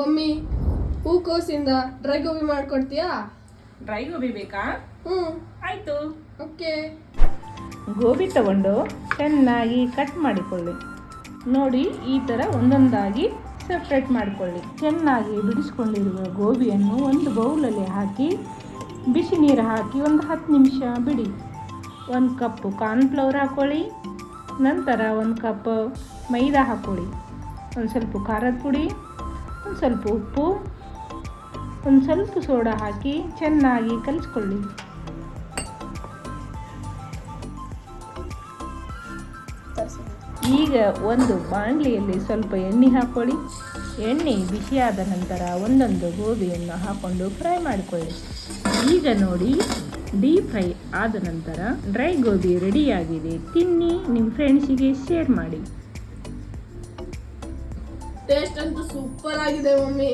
Mummy ಹೂಕೋಸಿಂದ dry gobi ಮಾಡ್ಕೊಡ್ತೀಯಾ? Dry gobi ಬೇಕಾ? ಆಯಿತು. ಓಕೆ. ಗೋಬಿ ತಗೊಂಡು ಚೆನ್ನಾಗಿ ಕಟ್ ಮಾಡಿಕೊಳ್ಳಿ. ನೋಡಿ, ಈ ಥರ ಒಂದೊಂದಾಗಿ ಸಪ್ರೇಟ್ ಮಾಡಿಕೊಳ್ಳಿ. ಚೆನ್ನಾಗಿ ಬಿಡಿಸ್ಕೊಂಡಿರುವ ಗೋಬಿಯನ್ನು ಒಂದು ಬೌಲಲ್ಲಿ ಹಾಕಿ ಬಿಸಿ ನೀರು ಹಾಕಿ ಒಂದು 10 ನಿಮಿಷ ಬಿಡಿ. 1 ಕಪ್ ಕಾರ್ನ್ಫ್ಲವರ್ ಹಾಕ್ಕೊಳ್ಳಿ. ನಂತರ 1 ಕಪ್ ಮೈದಾ ಹಾಕ್ಕೊಳ್ಳಿ. ಒಂದು ಸ್ವಲ್ಪ ಖಾರದ ಪುಡಿ, ಒಂದು ಸ್ವಲ್ಪ ಉಪ್ಪು, ಒಂದು ಸ್ವಲ್ಪ ಸೋಡಾ ಹಾಕಿ ಚೆನ್ನಾಗಿ ಕಲಿಸ್ಕೊಳ್ಳಿ. ಈಗ ಒಂದು ಬಾಣಲಿಯಲ್ಲಿ ಸ್ವಲ್ಪ ಎಣ್ಣೆ ಹಾಕ್ಕೊಳ್ಳಿ. ಎಣ್ಣೆ ಬಿಸಿಯಾದ ನಂತರ ಒಂದೊಂದು ಗೋಬಿಯನ್ನು ಹಾಕ್ಕೊಂಡು ಫ್ರೈ ಮಾಡಿಕೊಳ್ಳಿ. ಈಗ ನೋಡಿ, ಡೀಪ್ ಫ್ರೈ ಆದ ನಂತರ ಡ್ರೈ ಗೋಬಿ ರೆಡಿಯಾಗಿದೆ. ತಿನ್ನಿ, ನಿಮ್ಮ ಫ್ರೆಂಡ್ಸಿಗೆ ಶೇರ್ ಮಾಡಿ. ಟೇಸ್ಟ್ ಅಂತೂ ಸೂಪರ್ ಆಗಿದೆ ಮಮ್ಮಿ.